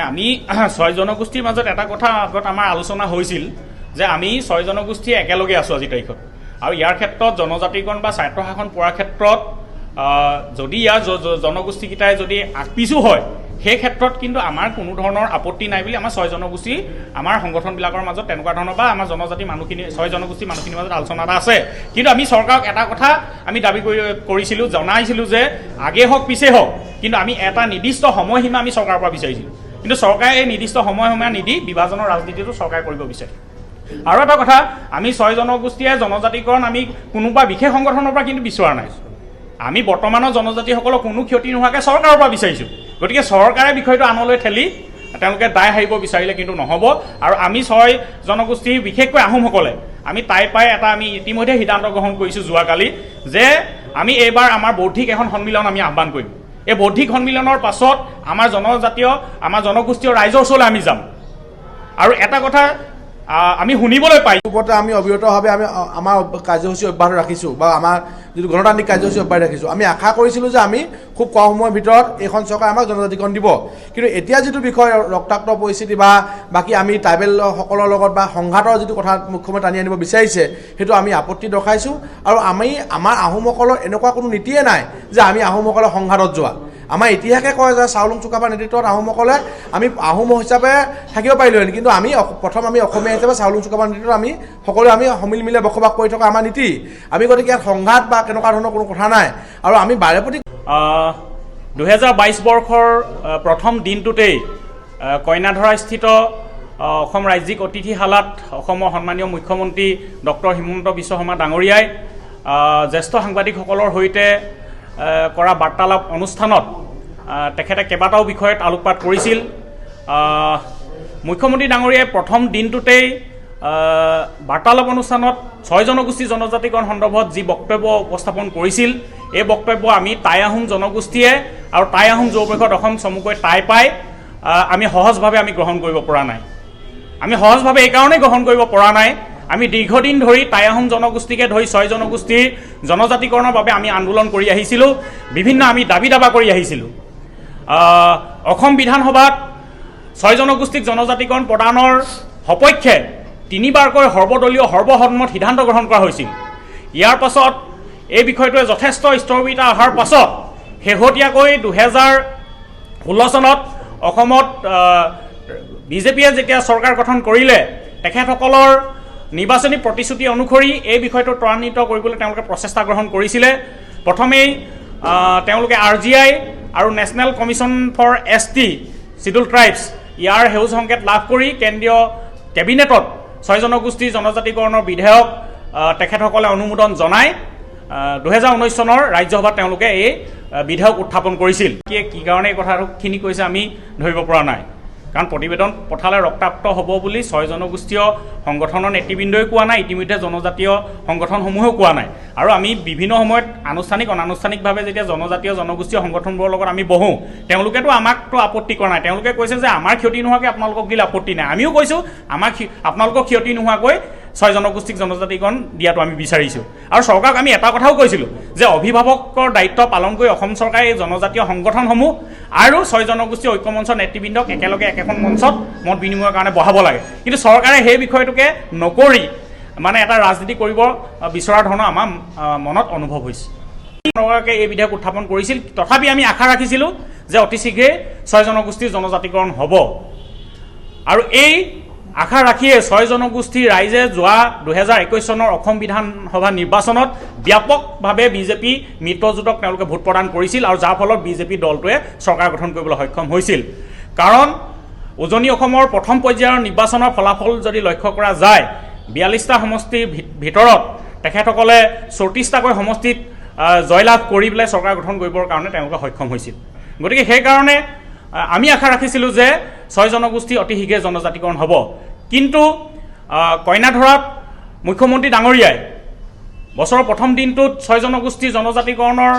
আমি ছয় জনগোষ্ঠীৰ মাজত এটা কথা আগত আমাৰ আলোচনা হৈছিল যে আমি ছয় জনগোষ্ঠী একেলগে আছোঁ আজি তাৰিখত আৰু ইয়াৰ ক্ষেত্ৰত জনজাতিকৰণ বা স্বায়ত্তশাসন পোৱাৰ ক্ষেত্ৰত যদি ইয়াৰ জনগোষ্ঠীকেইটাই যদি আগপিছো হয় সেই ক্ষেত্ৰত কিন্তু আমাৰ কোনো ধৰণৰ আপত্তি নাই বুলি আমাৰ ছয় জনগোষ্ঠী আমাৰ সংগঠনবিলাকৰ মাজত তেনেকুৱা ধৰণৰ বা আমাৰ জনজাতি মানুহখিনি ছয় জনগোষ্ঠী মানুহখিনিৰ মাজত আলোচনা এটা আছে। কিন্তু আমি চৰকাৰক এটা কথা আমি দাবী কৰিছিলোঁ জনাইছিলোঁ যে আগে হওক পিছে হওক কিন্তু আমি এটা নিৰ্দিষ্ট সময়সীমা আমি চৰকাৰৰ পৰা বিচাৰিছিলোঁ, কিন্তু চৰকাৰে এই নিৰ্দিষ্ট সময়সীমা নিদি বিভাজনৰ ৰাজনীতিটো চৰকাৰে কৰিব বিচাৰে। আৰু এটা কথা আমি ছয় জনগোষ্ঠীয়ে জনজাতিকৰণ আমি কোনোবা বিশেষ সংগঠনৰ পৰা কিন্তু বিচৰা নাই, আমি বৰ্তমানৰ জনজাতিসকলক কোনো ক্ষতি নোহোৱাকৈ চৰকাৰৰ পৰা বিচাৰিছোঁ। গতিকে চৰকাৰে বিষয়টো আনলৈ ঠেলি তেওঁলোকে দায় সাৰিব বিচাৰিলে কিন্তু নহ'ব। আৰু আমি ছয় জনগোষ্ঠী বিশেষকৈ আহোমসকলে আমি তাই পাই এটা আমি ইতিমধ্যে সিদ্ধান্ত গ্ৰহণ কৰিছোঁ যোৱাকালি যে আমি এইবাৰ আমাৰ বৌদ্ধিক এখন সন্মিলন আমি আহ্বান কৰিম। এই বৌদ্ধিক সন্মিলনৰ পাছত আমাৰ জনগোষ্ঠীয় ৰাইজৰ ওচৰলৈ আমি যাম। আৰু এটা কথা আমি শুনিবলৈ পাই ওপৰতে আমি অবিৰতভাৱে আমি আমাৰ কাৰ্যসূচী অব্যাহত ৰাখিছোঁ বা আমাৰ যিটো গণতান্ত্ৰিক কাৰ্যসূচী অব্যাহত ৰাখিছোঁ। আমি আশা কৰিছিলোঁ যে আমি খুব কম সময়ৰ ভিতৰত এইখন চৰকাৰে আমাক জনজাতিকৰণ দিব, কিন্তু এতিয়া যিটো বিষয় ৰক্তাক্ত পৰিস্থিতি বা বাকী আমি ট্ৰাইবেলসকলৰ লগত বা সংঘাতৰ যিটো কথা মুখ্যমন্ত্ৰী টানি আনিব বিচাৰিছে সেইটো আমি আপত্তি দৰ্শাইছোঁ। আৰু আমাৰ আহোমসকলৰ এনেকুৱা কোনো নীতিয়ে নাই যে আমি আহোমসকলে সংঘাতত যোৱা। আমাৰ ইতিহাসে কয় যে চাওলুং চুকাফাৰ নেতৃত্বত আহোমসকলে আমি আহোম হিচাপে থাকিব পাৰিলোহেঁতেন, কিন্তু আমি প্ৰথম আমি অসমীয়া হিচাপে চাওলুং চুকাফাৰ নেতৃত্বত আমি সকলোৱে আমি সমিল মিলে বসবাস কৰি থকা আমাৰ নীতি। আমি গতিকে ইয়াত সংঘাত বা তেনেকুৱা ধৰণৰ কোনো কথা নাই। আৰু আমি বাৰেপতি 2022 বৰ্ষৰ প্ৰথম দিনটোতেই কইনাধৰাস্থিত অসম ৰাজ্যিক অতিথিশালাত অসমৰ সন্মানীয় মুখ্যমন্ত্ৰী ডক্টৰ হিমন্ত বিশ্ব শৰ্মা ডাঙৰীয়াই জ্যেষ্ঠ সাংবাদিকসকলৰ সৈতে কৰা বাৰ্তালাপ অনুষ্ঠানত তেখেতে কেইবাটাও বিষয়ত আলোকপাত কৰিছিল। মুখ্যমন্ত্ৰী ডাঙৰীয়াই প্ৰথম দিনটোতেই বাৰ্তালাপ অনুষ্ঠানত ছয় জনগোষ্ঠী জনজাতিকৰণ সন্দৰ্ভত যি বক্তব্য উপস্থাপন কৰিছিল এই বক্তব্য আমি টাই আহোম জনগোষ্ঠীয়ে আৰু টাই আহোম যৌপেশত অসম চমুকৈ টাই পাই আমি সহজভাৱে আমি গ্ৰহণ কৰিব পৰা নাই। আমি সহজভাৱে এইকাৰণেই গ্ৰহণ কৰিব পৰা নাই, আমি দীৰ্ঘদিন ধৰি টাই আহোম জনগোষ্ঠীকে ধৰি ছয় জনগোষ্ঠীৰ জনজাতিকৰণৰ বাবে আমি আন্দোলন কৰি আহিছিলোঁ, বিভিন্ন আমি দাবী দাবা কৰি আহিছিলোঁ। অসম বিধানসভাত ছয় জনগোষ্ঠীক জনজাতিকৰণ প্ৰদানৰ সপক্ষে 3বাৰকৈ সৰ্বদলীয় সৰ্বসন্মত সিদ্ধান্ত গ্ৰহণ কৰা হৈছিল। ইয়াৰ পাছত এই বিষয়টোৱে যথেষ্ট স্থবিৰতা অহাৰ পাছত শেহতীয়াকৈ 2016 চনত অসমত বিজেপিয়ে যেতিয়া চৰকাৰ গঠন কৰিলে তেখেতসকলৰ নিৰ্বাচনী প্ৰতিশ্ৰুতি অনুসৰি এই বিষয়টো ত্বৰান্বিত কৰিবলৈ তেওঁলোকে প্ৰচেষ্টা গ্ৰহণ কৰিছিলে। প্ৰথমেই তেওঁলোকে RGI আৰু national commission for ST schedule tribes ইয়াৰ সেউজ সংকেত লাভ কৰি কেন্দ্ৰীয় কেবিনেটত ছয় জনগোষ্ঠীৰ জনজাতিকৰণৰ বিধেয়ক তেখেতসকলে অনুমোদন জনায় 2019 চনৰ ৰাজ্যসভাত তেওঁলোকে এই বিধেয়ক উত্থাপন কৰিছিল। কি কাৰণে এই কথাখিনি কৈছে আমি ধৰিব পৰা নাই, কাৰণ প্ৰতিবেদন পঠালে ৰক্তাক্ত হ'ব বুলি ছয় জনগোষ্ঠীয় সংগঠনৰ নেতৃবৃন্দই কোৱা নাই, ইতিমধ্যে জনজাতীয় সংগঠনসমূহেও কোৱা নাই। আৰু আমি বিভিন্ন সময়ত আনুষ্ঠানিক অনানুষ্ঠানিকভাৱে যেতিয়া জনগোষ্ঠীয় সংগঠনবোৰৰ লগত আমি বহোঁ তেওঁলোকেতো আমাকতো আপত্তি কৰা নাই, তেওঁলোকে কৈছে যে আমাৰ ক্ষতি নোহোৱাকৈ আপোনালোকক দিলে আপত্তি নাই। আমিও কৈছোঁ আপোনালোকক ক্ষতি নোহোৱাকৈ ছয় জনগোষ্ঠীক জনজাতিকৰণ দিয়াটো আমি বিচাৰিছোঁ। আৰু চৰকাৰক আমি এটা কথাও কৈছিলোঁ যে অভিভাৱকৰ দায়িত্ব পালন কৰি অসম চৰকাৰে এই জনজাতীয় সংগঠনসমূহ আৰু ছয় জনগোষ্ঠীয় ঐক্যমঞ্চৰ নেতৃবৃন্দক একেলগে একেখন মঞ্চত মত বিনিময়ৰ কাৰণে বহাব লাগে, কিন্তু চৰকাৰে সেই বিষয়টোকে নকৰি মানে এটা ৰাজনীতি কৰিব বিচৰা ধৰণৰ আমাৰ মনত অনুভৱ হৈছে। চৰকাৰে এই বিধেয়ক উত্থাপন কৰিছিল, তথাপি আমি আশা ৰাখিছিলোঁ যে অতি শীঘ্ৰেই ছয় জনগোষ্ঠীৰ জনজাতিকৰণ হ'ব। আৰু এই আশা ৰাখিয়ে ছয় জনগোষ্ঠীৰ ৰাইজে যোৱা 2021 চনৰ অসম বিধানসভা নিৰ্বাচনত ব্যাপকভাৱে বিজেপি মিত্ৰজোঁটক তেওঁলোকে ভোট প্ৰদান কৰিছিল, আৰু যাৰ ফলত বিজেপি দলটোৱে চৰকাৰ গঠন কৰিবলৈ সক্ষম হৈছিল। কাৰণ উজনি অসমৰ প্ৰথম পৰ্যায়ৰ নিৰ্বাচনৰ ফলাফল যদি লক্ষ্য কৰা যায় 42টা সমষ্টিৰ ভিতৰত তেখেতসকলে 34টাকৈ সমষ্টিত জয়লাভ কৰি পেলাই চৰকাৰ গঠন কৰিবৰ কাৰণে তেওঁলোকে সক্ষম হৈছিল। গতিকে সেইকাৰণে আমি আশা ৰাখিছিলোঁ যে ছয় জনগোষ্ঠী অতি শীঘ্ৰে জনজাতিকৰণ হ'ব। কিন্তু কইনাধৰাত মুখ্যমন্ত্ৰী ডাঙৰীয়াই বছৰৰ প্ৰথম দিনটোত ছয় জনগোষ্ঠীৰ জনজাতিকৰণৰ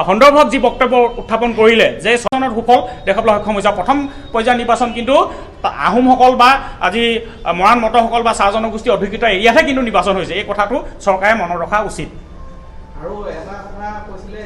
সন্দৰ্ভত যি বক্তব্য উত্থাপন কৰিলে যে চনত সুফল দেখাবলৈ সক্ষম হৈছে। প্ৰথম পৰ্যায়ৰ নিৰ্বাচন কিন্তু আহোমসকল বা আজি মৰাণ মটসকল বা চাহ জনগোষ্ঠী অধিকৃত এৰিয়াতহে কিন্তু নিৰ্বাচন হৈছে, এই কথাটো চৰকাৰে মনত ৰখা উচিত। আৰু এটা কথা কৈছিলে